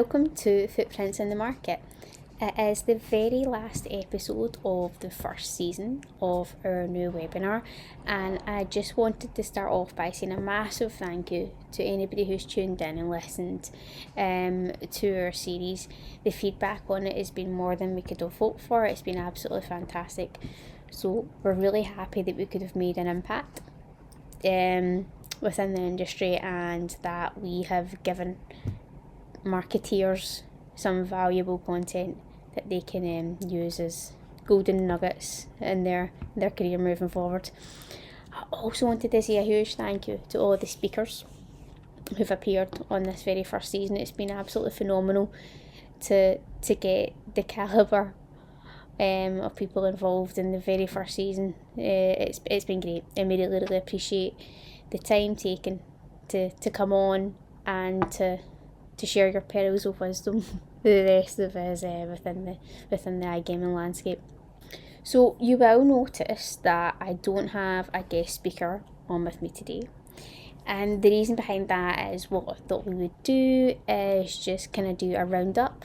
Welcome to Footprints in the Market. It is the very last episode of the first season of our new webinar, and I just wanted to start off by saying a massive thank you to anybody who's tuned in and listened to our series. The feedback on it has been more than we could have hoped for. It's been absolutely fantastic. So we're really happy that we could have made an impact within the industry, and that we have given marketeers some valuable content that they can use as golden nuggets in their career moving forward. I also wanted to say a huge thank you to all the speakers who've appeared on this very first season. It's been absolutely phenomenal to get the calibre of people involved in the very first season. It's been great, and we really appreciate the time taken to come on and to share your pearls of wisdom with the rest of us within the iGaming landscape. So you will notice that I don't have a guest speaker on with me today, and the reason behind that is what I thought we would do is just kind of do a roundup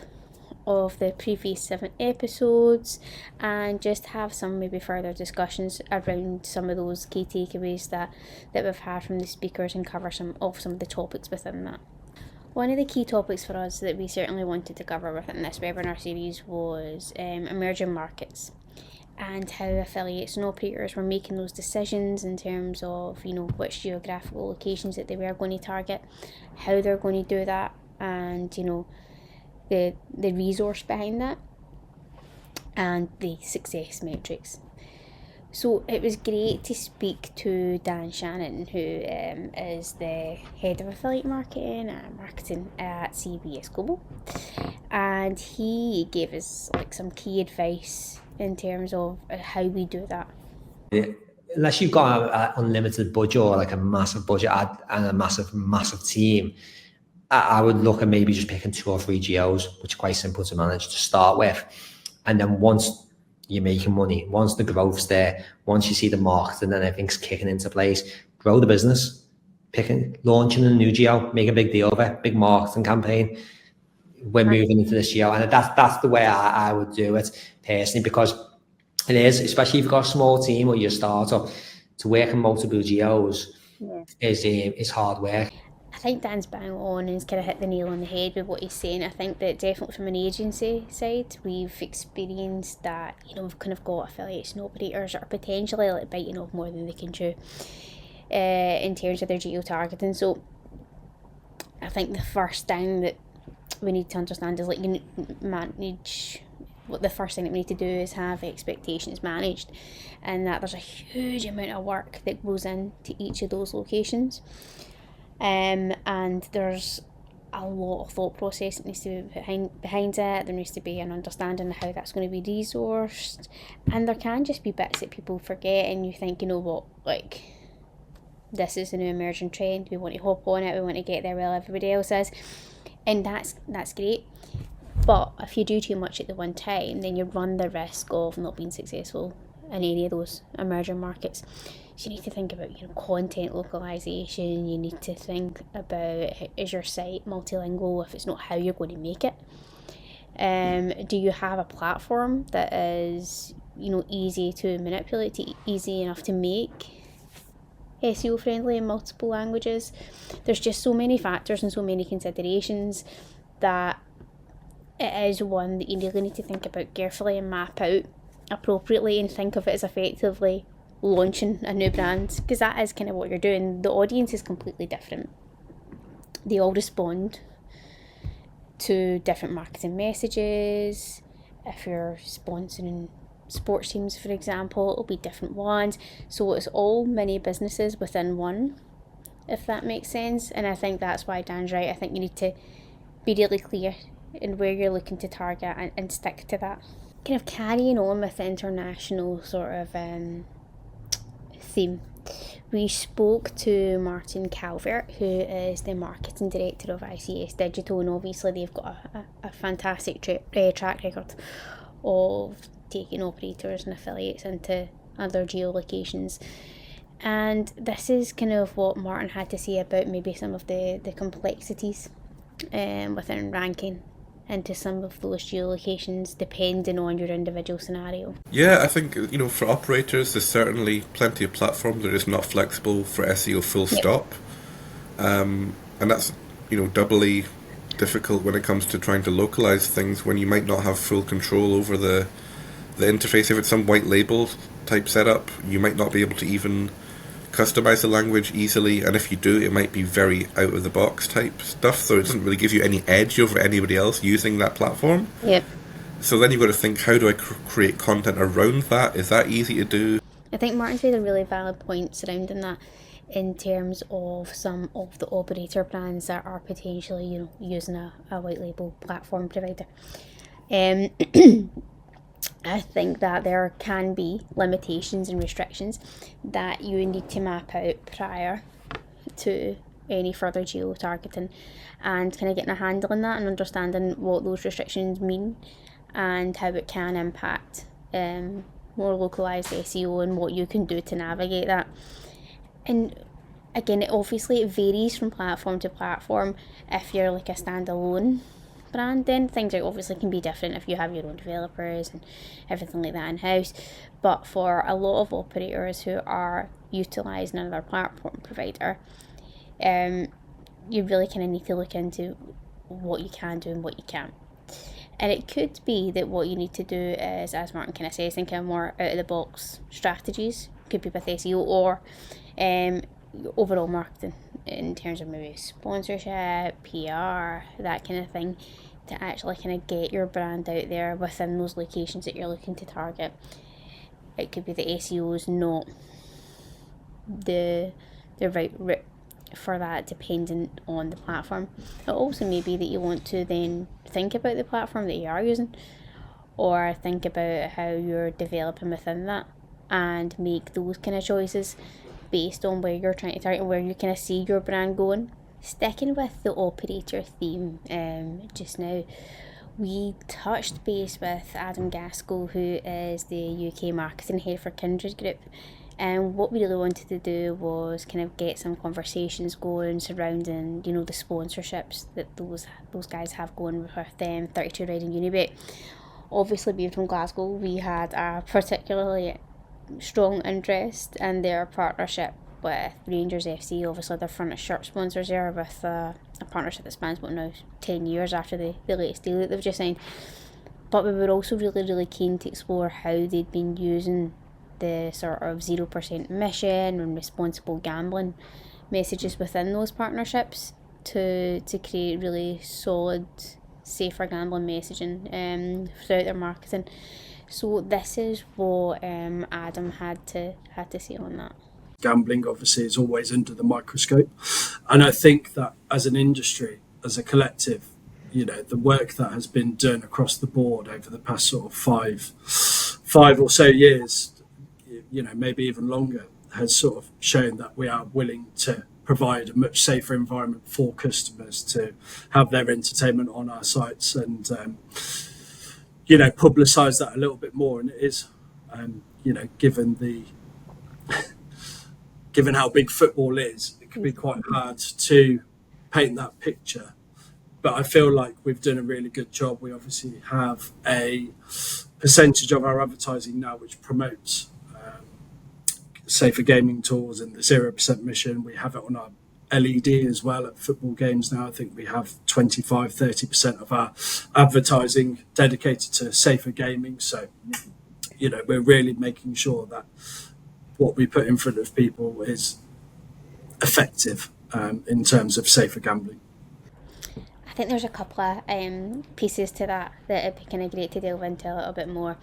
of the previous 7 episodes and just have some maybe further discussions around some of those key takeaways that we've had from the speakers, and cover some of the topics within that. One of the key topics for us that we certainly wanted to cover within this webinar series was emerging markets, and how affiliates and operators were making those decisions in terms of, which geographical locations that they were going to target, how they're going to do that, and the resource behind that, and the success metrics. So it was great to speak to Dan Shannon, who is the head of affiliate marketing at CBS Global, and he gave us some key advice in terms of how we do that. Unless you've got an unlimited budget or a massive budget and a massive team, I would look at maybe just picking 2 or 3 geos, which are quite simple to manage to start with. And then once you're making money, once the growth's there, once you see the market and then everything's kicking into place, grow the business, launching a new geo, make a big deal of it, big marketing campaign. We're moving into this geo, and that's the way I would do it personally, because it is, especially if you've got a small team or you're a startup, to work in multiple geos is hard work. I think Dan's bang on, and he's kind of hit the nail on the head with what he's saying. I think that definitely from an agency side, we've experienced that, we've kind of got affiliates and operators that are potentially biting off more than they can chew in terms of their geo-targeting. So I think the first thing that we need to understand is the first thing that we need to do is have expectations managed, and that there's a huge amount of work that goes into each of those locations. And there's a lot of thought process that needs to be behind it. There needs to be an understanding of how that's going to be resourced, and there can just be bits that people forget, and you think, this is a new emerging trend, we want to hop on it, we want to get there while everybody else is, and that's great. But if you do too much at the one time, then you run the risk of not being successful in any of those emerging markets. So you need to think about content localization. You need to think about, is your site multilingual? If it's not, how you're going to make it. Do you have a platform that is easy to manipulate, easy enough to make SEO friendly in multiple languages? There's just so many factors and so many considerations that it is one that you really need to think about carefully and map out appropriately, and think of it as effectively launching a new brand, because that is kind of what you're doing. The audience is completely different. They all respond to different marketing messages. If you're sponsoring sports teams, for example, it'll be different ones. So it's all mini businesses within one, if that makes sense. And I think that's why Dan's right. I think you need to be really clear in where you're looking to target and stick to that. Kind of carrying on with the international sort of theme, we spoke to Martin Calvert, who is the marketing director of ICS Digital, and obviously they've got a fantastic track record of taking operators and affiliates into other geolocations. And this is kind of what Martin had to say about maybe some of the complexities within ranking into some of those geolocations depending on your individual scenario. Yeah, I think, for operators, there's certainly plenty of platforms that are just not flexible for SEO full Yep. stop. And that's, doubly difficult when it comes to trying to localize things when you might not have full control over the interface. If it's some white label type setup, you might not be able to even customize the language easily, and if you do, it might be very out of the box type stuff, so it doesn't really give you any edge over anybody else using that platform. Yep. So then you've got to think, how do I create content around that? Is that easy to do? I think Martin's made a really valid point surrounding that in terms of some of the operator brands that are potentially, using a white label platform provider. I think that there can be limitations and restrictions that you need to map out prior to any further geo-targeting, and kind of getting a handle on that and understanding what those restrictions mean and how it can impact more localised SEO and what you can do to navigate that. And again, it varies from platform to platform. If you're like a standalone brand, then things obviously can be different if you have your own developers and everything like that in-house. But for a lot of operators who are utilising another platform provider, you really kind of need to look into what you can do and what you can't. And it could be that what you need to do is, as Martin kind of says, think of more out-of-the-box strategies. Could be with SEO or overall marketing in terms of maybe sponsorship, PR, that kind of thing, to actually kind of get your brand out there within those locations that you're looking to target. It could be that SEO is not the right route for that, dependent on the platform. It also may be that you want to then think about the platform that you are using, or think about how you're developing within that and make those kind of choices based on where you're trying to target and where you kind of see your brand going. Sticking with the operator theme just now, we touched base with Adam Gaskell, who is the UK marketing head for Kindred Group, and what we really wanted to do was kind of get some conversations going surrounding, the sponsorships that those guys have going with 32 Riding Unibet. Obviously, being from Glasgow, we had a particularly strong interest in their partnership with Rangers FC. Obviously, their front of shirt sponsors there, with a partnership that spans about now 10 years after the latest deal that they've just signed. But we were also really, really keen to explore how they'd been using the sort of 0% mission and responsible gambling messages within those partnerships to create really solid, safer gambling messaging throughout their marketing. So this is what Adam had to say on that. Gambling obviously is always under the microscope, and I think that as an industry, as a collective, the work that has been done across the board over the past sort of five or so years, maybe even longer, has sort of shown that we are willing to provide a much safer environment for customers to have their entertainment on our sites, and publicise that a little bit more. And it is, given how big football is, it can be quite hard to paint that picture. But I feel like we've done a really good job. We obviously have a percentage of our advertising now which promotes safer gaming tools and the 0% mission. We have it on our LED as well at football games now. I think we have 25-30% of our advertising dedicated to safer gaming. So, we're really making sure that what we put in front of people is effective in terms of safer gambling. I think there's a couple of pieces to that it'd be kind of great to delve into a little bit more.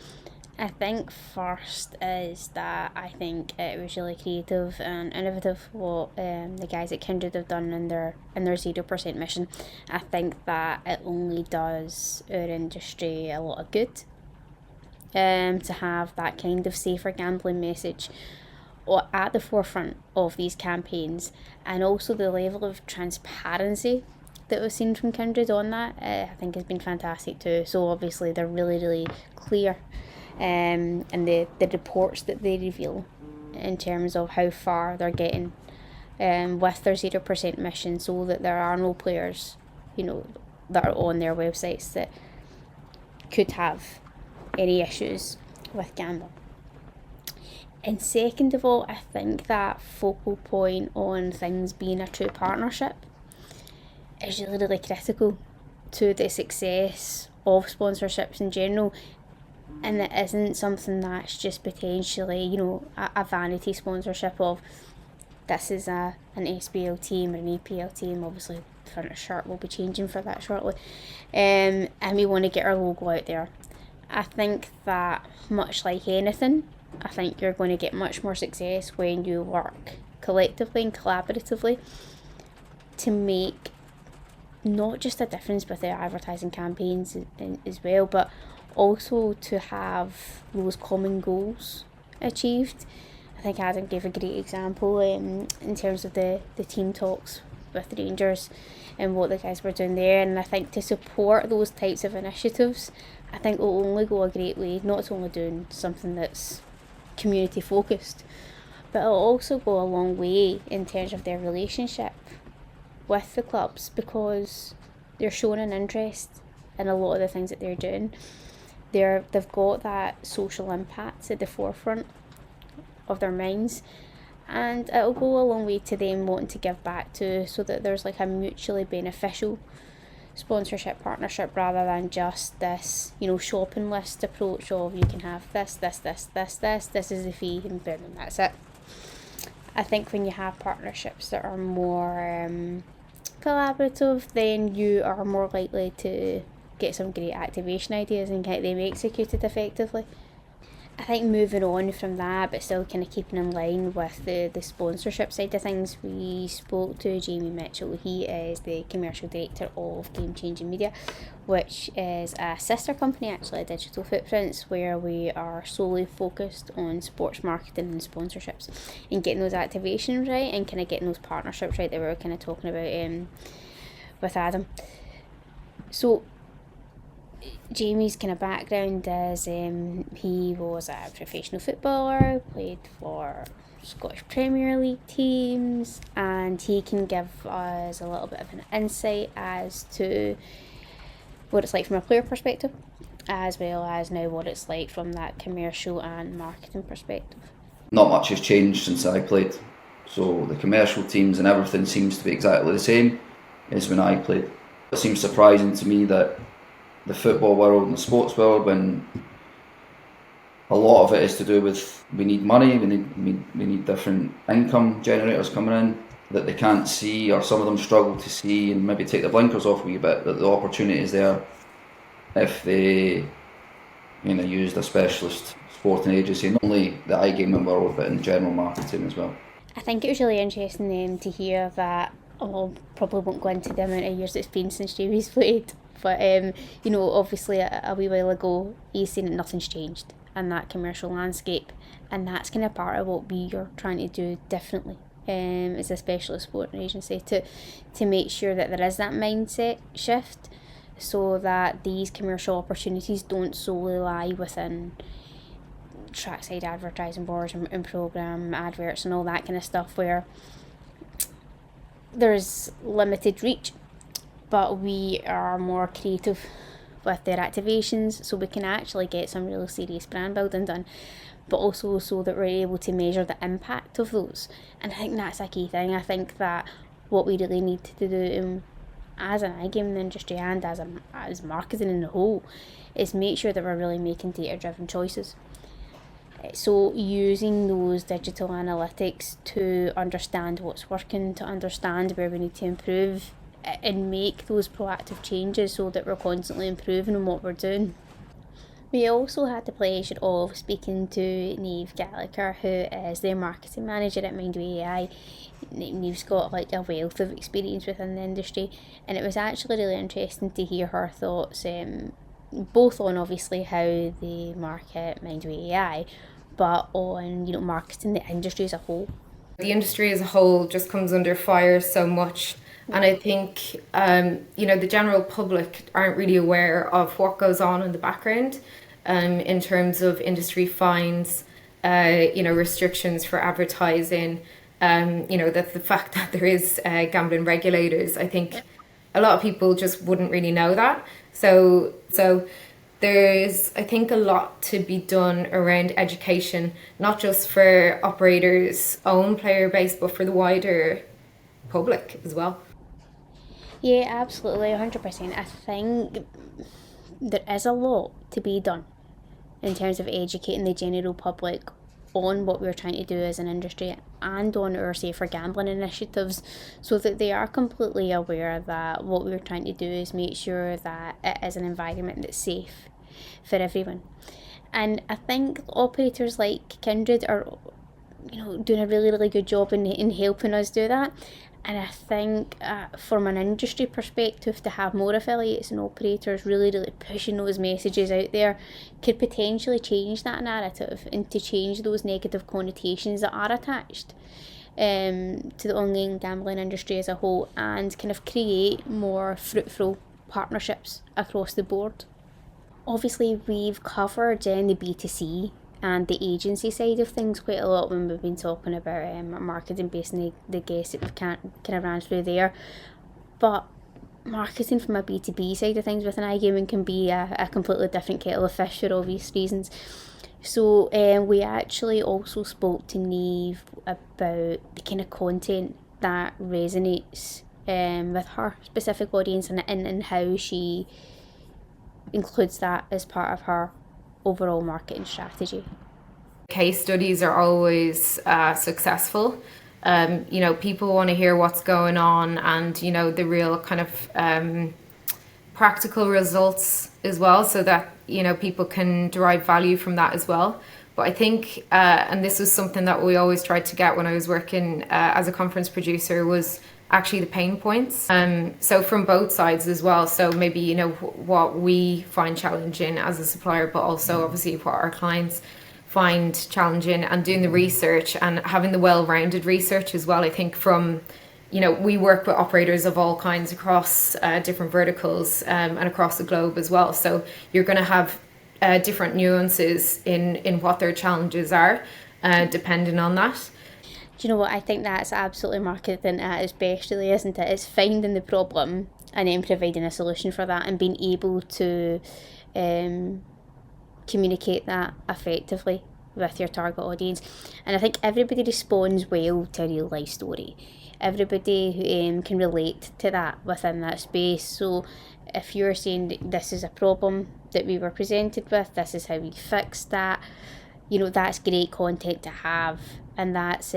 I think first is that I think it was really creative and innovative what the guys at Kindred have done in their 0% mission. I think that it only does our industry a lot of good to have that kind of safer gambling message at the forefront of these campaigns, and also the level of transparency that we've seen from Kindred on that I think has been fantastic too. So obviously they're really, really clear and the reports that they reveal in terms of how far they're getting with their 0% mission, so that there are no players that are on their websites that could have any issues with gambling. And second of all, I think that focal point on things being a true partnership is really, really critical to the success of sponsorships in general. And it isn't something that's just potentially, a vanity sponsorship of this is an SBL team or an APL team. Obviously, the front of the shirt will be changing for that shortly. And we want to get our logo out there. I think that much like anything, I think you're going to get much more success when you work collectively and collaboratively to make not just a difference with the advertising campaigns as well, but also to have those common goals achieved. I think Adam gave a great example in terms of the team talks with the Rangers and what the guys were doing there, and I think to support those types of initiatives, I think will only go a great way, not only doing something that's community focused, but it'll also go a long way in terms of their relationship with the clubs, because they're showing an interest in a lot of the things that they're doing. They've got that social impact at the forefront of their minds, and it'll go a long way to them wanting to give back too, so that there's like a mutually beneficial sponsorship partnership rather than just this shopping list approach of you can have this is the fee and boom, and that's it. I think when you have partnerships that are more collaborative, then you are more likely to get some great activation ideas and get them executed effectively. I think moving on from that, but still kind of keeping in line with the sponsorship side of things, we spoke to Jamie Mitchell. He is the commercial director of Game Changing Media, which is a sister company actually at Digital Footprints, where we are solely focused on sports marketing and sponsorships and getting those activations right and kind of getting those partnerships right that we were kind of talking about with Adam. So Jamie's kind of background is he was a professional footballer, played for Scottish Premier League teams, and he can give us a little bit of an insight as to what it's like from a player perspective, as well as now what it's like from that commercial and marketing perspective. Not much has changed since I played, so the commercial teams and everything seems to be exactly the same as when I played. It seems surprising to me that the football world and the sports world, when a lot of it is to do with we need money, we need different income generators coming in, that they can't see, or some of them struggle to see and maybe take the blinkers off a wee bit, that the opportunity is there if they used a specialist sporting agency, not only the iGaming world but in general marketing as well. I think it was really interesting to hear that, probably won't go into the amount of years it's been since Jamie's played, but obviously a wee while ago he's seen that nothing's changed in that commercial landscape, and that's kind of part of what we are trying to do differently as a specialist sporting agency, to make sure that there is that mindset shift, so that these commercial opportunities don't solely lie within trackside advertising boards and programme adverts and all that kind of stuff, where there's limited reach, but we are more creative with their activations, so we can actually get some real serious brand building done, but also so that we're able to measure the impact of those. And I think that's a key thing. I think that what we really need to do as an iGaming industry and as marketing in the whole is make sure that we're really making data-driven choices. So using those digital analytics to understand what's working, to understand where we need to improve, and make those proactive changes so that we're constantly improving on what we're doing. We also had the pleasure of speaking to Niamh Gallagher, who is their marketing manager at Mindway AI. Niamh's got a wealth of experience within the industry, and it was actually really interesting to hear her thoughts, both on obviously how they market Mindway AI, but on marketing the industry as a whole. The industry as a whole just comes under fire so much, and I think the general public aren't really aware of what goes on in the background in terms of industry fines, restrictions for advertising, that the fact that there is gambling regulators, I think a lot of people just wouldn't really know that. So there's, I think, a lot to be done around education, not just for operators' own player base, but for the wider public as well. Yeah, absolutely, 100%. I think there is a lot to be done in terms of educating the general public on what we're trying to do as an industry and on our safer gambling initiatives, so that they are completely aware that what we're trying to do is make sure that it is an environment that's safe for everyone. And I think operators like Kindred are, doing a really, really good job in helping us do that. And I think from an industry perspective, to have more affiliates and operators really, really pushing those messages out there could potentially change that narrative and to change those negative connotations that are attached to the online gambling industry as a whole, and kind of create more fruitful partnerships across the board. Obviously, we've covered the B2C and the agency side of things quite a lot when we've been talking about marketing based on the guests that we've kind of ran through there. But marketing from a B2B side of things within iGaming can be a completely different kettle of fish for obvious reasons. So we actually also spoke to Niamh about the kind of content that resonates with her specific audience and how she includes that as part of her overall marketing strategy. Case studies are always successful. People want to hear what's going on and, the real kind of practical results as well, so that, people can derive value from that as well. But I think, and this was something that we always tried to get when I was working as a conference producer, was actually the pain points. So from both sides as well. So maybe, what we find challenging as a supplier, but also obviously what our clients find challenging, and doing the research and having the well-rounded research as well. I think from, we work with operators of all kinds across different verticals and across the globe as well. So you're going to have different nuances in what their challenges are, depending on that. Do you know what? I think that's absolutely marketing especially, isn't it? It's finding the problem and then providing a solution for that, and being able to communicate that effectively with your target audience. And I think everybody responds well to a real life story. Everybody can relate to that within that space. So if you're saying this is a problem that we were presented with, this is how we fixed that, that's great content to have. And that's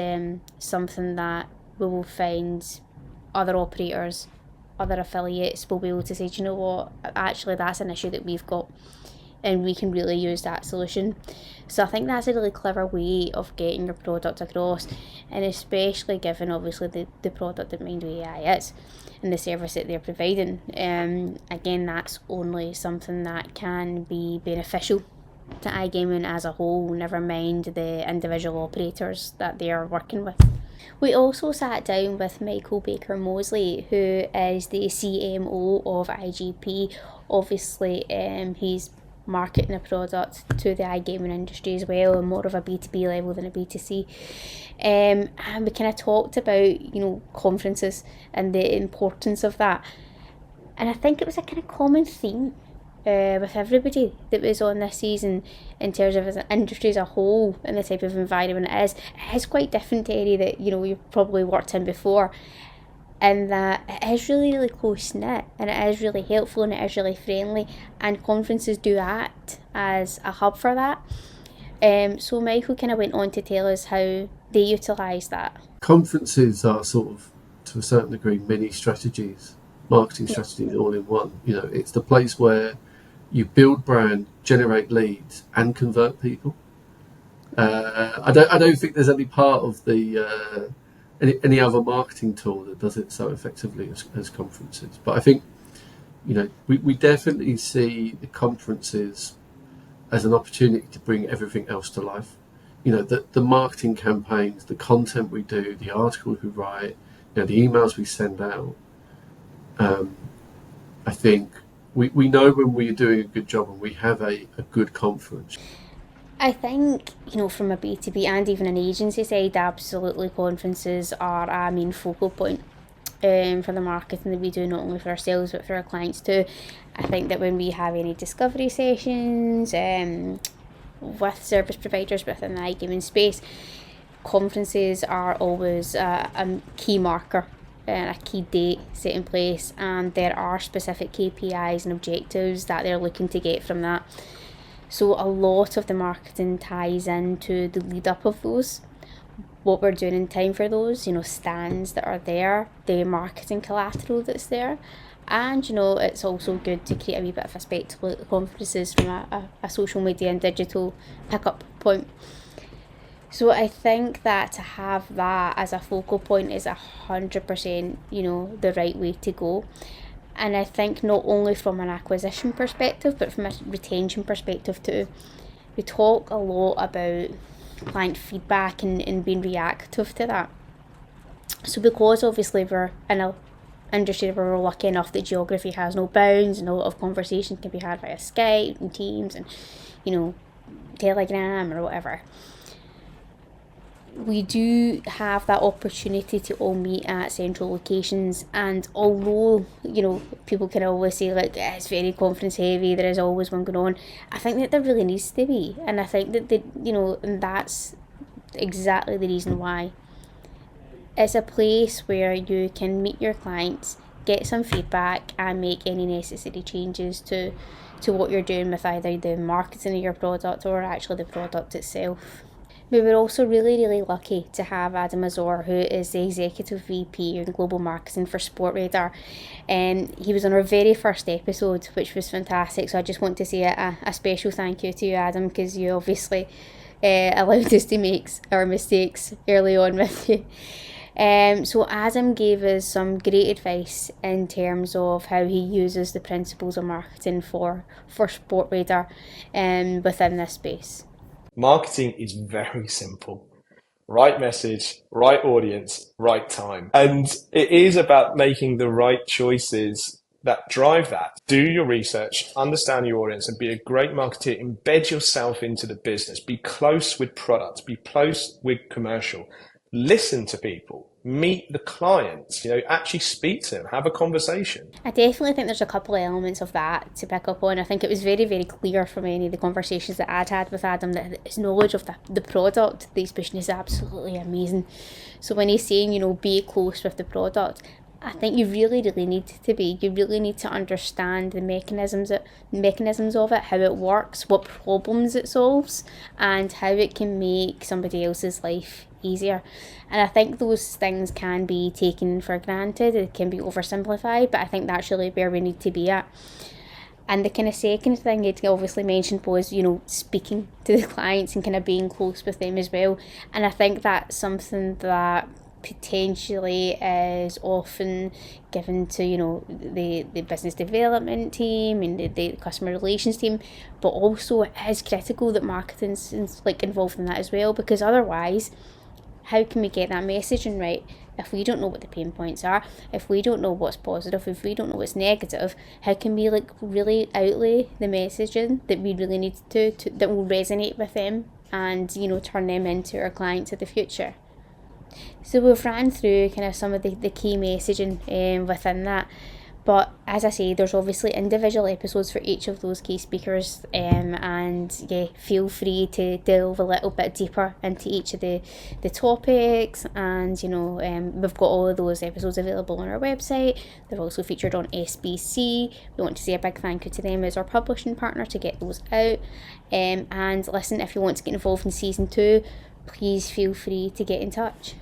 something that we will find other operators, other affiliates will be able to say, do you know what, actually that's an issue that we've got and we can really use that solution. So I think that's a really clever way of getting your product across, and especially given obviously the product that Mindway AI is and the service that they're providing. Again, that's only something that can be beneficial to iGaming as a whole, never mind the individual operators that they are working with. We also sat down with Michael Baker-Mosley, who is the CMO of IGP. Obviously, he's marketing a product to the iGaming industry as well, and more of a B2B level than a B2C. And we kind of talked about, conferences and the importance of that. And I think it was a kind of common theme with everybody that was on this season in terms of as an industry as a whole and the type of environment it is. It is quite different to any that you've probably worked in before, and that it is really, really close knit, and it is really helpful, and it is really friendly, and conferences do act as a hub for that. So Michael kind of went on to tell us how they utilise that. Conferences are sort of, to a certain degree, mini strategies, marketing strategies all in one. It's the place where you build brand, generate leads, and convert people. I don't think there's any part of the any other marketing tool that does it so effectively as conferences. But I think we definitely see the conferences as an opportunity to bring everything else to life. The marketing campaigns, the content we do, the articles we write, the emails we send out. I think we know when we're doing a good job and we have a good conference. I think, from a B2B and even an agency side, absolutely conferences are a main focal point for the marketing that we do, not only for ourselves but for our clients too. I think that when we have any discovery sessions with service providers within the iGaming space, conferences are always a key marker and a key date set in place, and there are specific KPIs and objectives that they're looking to get from that. So a lot of the marketing ties into the lead up of those, what we're doing in time for those, stands that are there, the marketing collateral that's there. And it's also good to create a wee bit of a spectacle at the conferences from a social media and digital pick-up point. So I think that to have that as a focal point is 100%, the right way to go. And I think not only from an acquisition perspective, but from a retention perspective too. We talk a lot about client feedback and being reactive to that. So because obviously we're in a industry where we're lucky enough that geography has no bounds and a lot of conversation can be had via Skype and Teams and Telegram or whatever, we do have that opportunity to all meet at central locations. And although people can always say it's very conference heavy, there is always one going on, I think that there really needs to be, and I think that and that's exactly the reason why. It's a place where you can meet your clients, get some feedback, and make any necessary changes to what you're doing with either the marketing of your product or actually the product itself. We were also really, really lucky to have Adam Azor, who is the Executive VP in Global Marketing for Sportradar. He was on our very first episode, which was fantastic. So I just want to say a special thank you to you, Adam, because you obviously allowed us to make our mistakes early on with you. So Adam gave us some great advice in terms of how he uses the principles of marketing for Sportradar within this space. Marketing is very simple. Right message, right audience, right time. And it is about making the right choices that drive that. Do your research, understand your audience, and be a great marketer. Embed yourself into the business. Be close with products. Be close with commercial. Listen to people. Meet the clients, actually speak to them, have a conversation. I definitely think there's a couple of elements of that to pick up on. I think it was very, very clear from any of the conversations that I'd had with Adam that his knowledge of the product that he's pushing is absolutely amazing. So when he's saying, be close with the product, I think you really, really need to be. You really need to understand the mechanisms of it, how it works, what problems it solves, and how it can make somebody else's life easier. And I think those things can be taken for granted, it can be oversimplified, but I think that's really where we need to be at. And the kind of second thing you'd obviously mentioned was, speaking to the clients and kind of being close with them as well. And I think that's something that potentially is often given to the business development team and the customer relations team, but also it is critical that marketing's involved in that as well, because otherwise how can we get that messaging right if we don't know what the pain points are, if we don't know what's positive, if we don't know what's negative? How can we really outlay the messaging that we really need to that will resonate with them and turn them into our clients of the future? So we've ran through kind of some of the key messaging within that, but as I say, there's obviously individual episodes for each of those key speakers, and feel free to delve a little bit deeper into each of the topics. And we've got all of those episodes available on our website. They're also featured on SBC. We want to say a big thank you to them as our publishing partner to get those out. And listen, if you want to get involved in season 2, please feel free to get in touch.